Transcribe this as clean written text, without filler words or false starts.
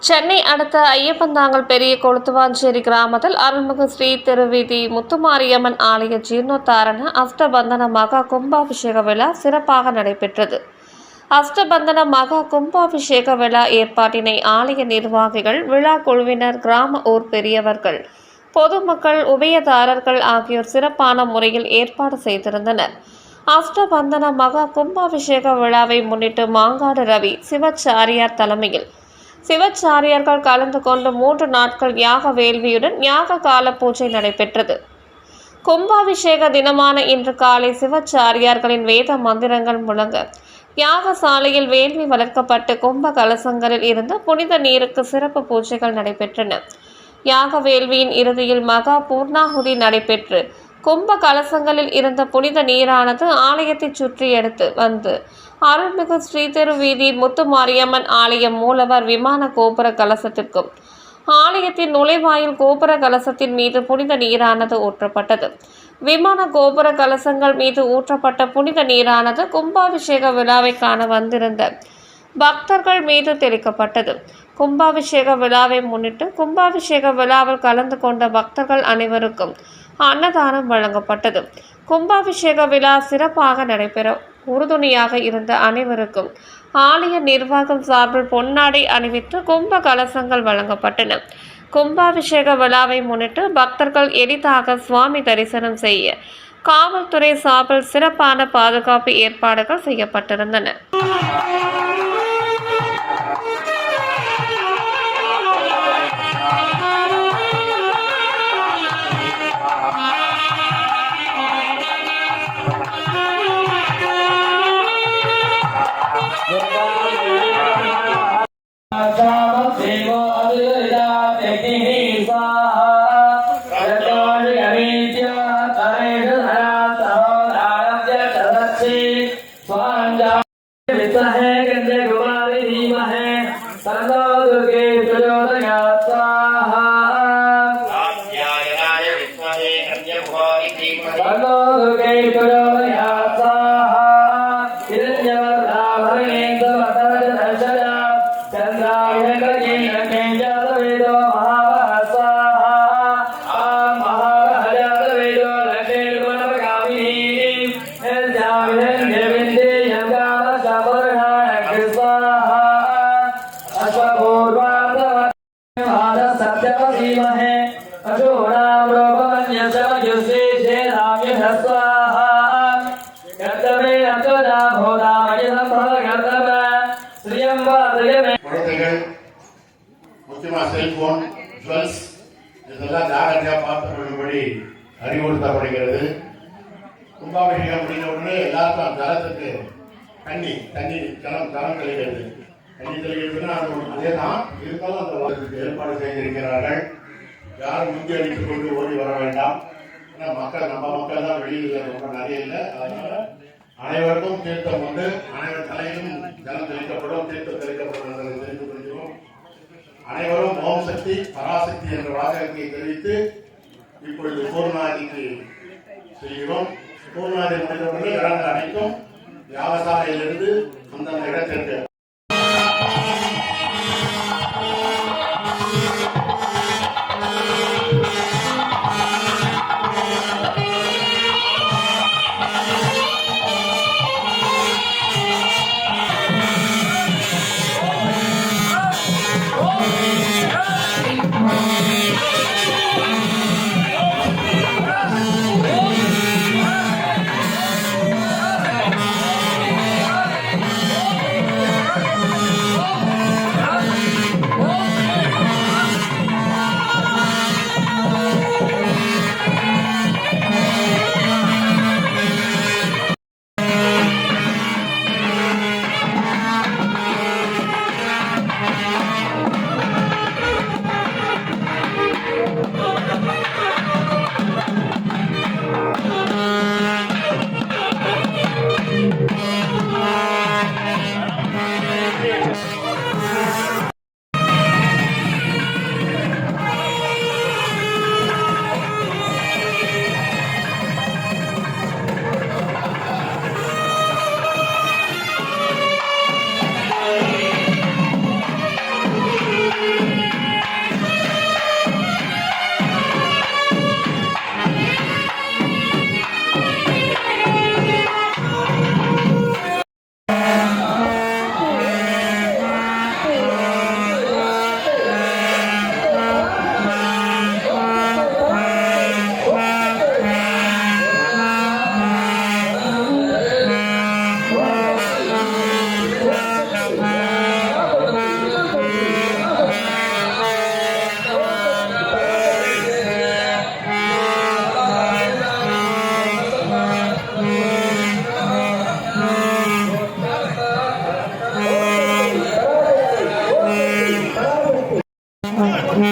சென்னை அடுத்த ஐயப்பந்தாங்கல் பெரிய கொளுத்துவாஞ்சேரி கிராமத்தில் அருள்மிகு ஸ்ரீ திருவிதி முத்துமாரியம்மன் ஆலய ஜீர்ணோத்தாரண அஷ்டபந்தன மகா கும்பாபிஷேக விழா சிறப்பாக நடைபெற்றது. அஷ்டபந்தன மகா கும்பாபிஷேக விழா ஏற்பாட்டினை ஆலய நிர்வாகிகள், விழா குழுவினர், கிராம ஊர் பெரியவர்கள், பொதுமக்கள், உபயதாரர்கள் ஆகியோர் சிறப்பான முறையில் ஏற்பாடு செய்திருந்தனர். அஷ்டபந்தன மகா கும்பாபிஷேக விழாவை முன்னிட்டு மாங்காடு ரவி சிவாச்சாரியார் தலைமையில் சிவாச்சாரியார்கள் கலந்து கொண்டு 3 நாட்கள் யாக வேள்வியுடன் யாக கால பூஜை நடைபெற்றது. கும்பாபிஷேக தினமான இன்று காலை சிவாச்சாரியார்களின் வேத மந்திரங்கள் முழங்க யாகசாலையில் வேள்வி வளர்க்கப்பட்டு கும்ப கலசங்களில் இருந்து புனித நீருக்கு சிறப்பு பூஜைகள் நடைபெற்றன. யாக வேள்வியின் இறுதியில் மகா பூர்ணாகுதி நடைபெற்று கும்ப கலசங்களில் இருந்த புனித நீரானது ஆலயத்தை சுற்றி எடுத்து வந்து அருள்மிகு ஸ்ரீ திருவீதி முத்துமாரியம்மன் ஆலயம் மூலவர் விமான கோபுர கலசத்திற்கும் ஆலயத்தின் நுழைவாயில் கோபுர கலசத்தின் மீது புனித நீரானது ஊற்றப்பட்டது. விமான கோபுர கலசங்கள் மீது ஊற்றப்பட்ட புனித நீரானது கும்பாபிஷேக விழாவை காண வந்திருந்த பக்தர்கள் மீது தெளிக்கப்பட்டது. கும்பாபிஷேக விழாவை முன்னிட்டு கும்பாபிஷேக விழாவில் கலந்து கொண்ட பக்தர்கள் அனைவருக்கும் அன்னதானம் வழங்கப்பட்டது. கும்பாபிஷேக விழா சிறப்பாக நடைபெற உறுதுணையாக இருந்த அனைவருக்கும் ஆலய நிர்வாகம் சார்பில் பொன்னாடை அணிவித்து கும்ப கலசங்கள் வழங்கப்பட்டன. கும்பாபிஷேக விழாவை முன்னிட்டு பக்தர்கள் எளிதாக சுவாமி தரிசனம் செய்ய காவல்துறை சார்பில் சிறப்பான பாதுகாப்பு ஏற்பாடுகள் செய்யப்பட்டிருந்தன. முக்கியமாக செல்போன், ஜுவல்ஸ் இதெல்லாம் ஜாகிரதையாக பார்த்துக் கொள்ளும்படி அறிவுறுத்தப்படுகிறது. கும்பாபிஷேகம் முடிந்த உடனே எல்லாருக்கும் ஜலத்துக்கு தண்ணி ஜலம் தெளிக்கிறது. தண்ணி தெளிக்கிறதுன்னா அதே தான் இருந்தாலும் அந்த வளத்துக்கு ஏற்பாடு செய்திருக்கிறார்கள். யாரும் முந்தி அடித்துக் கொண்டு ஓடி வர வேண்டாம். ஏன்னா நம்ம மக்கள் தான் வெளியில் ரொம்ப நிறைய இல்லை. அதனால அனைவருக்கும் தீர்த்தம் உண்டு. அனைவர் தலையிலும் ஜலம் தெளிக்கப்படும், தீர்த்தம் தெளிக்கப்படும் என்பதை தெரிந்து கொள்கிறோம். அனைவரும் ஓம் சக்தி பராசக்தி என்ற வாசகத்தை தெரிவித்து இப்பொழுது பூர்ணாதிக்கு செல்கிறோம். பூர்ணாதி முடிந்தவுடனே இடங்கள் அனைத்தும் யாகசாலையிலிருந்து அந்தந்த இடத்திற்கு போட்டு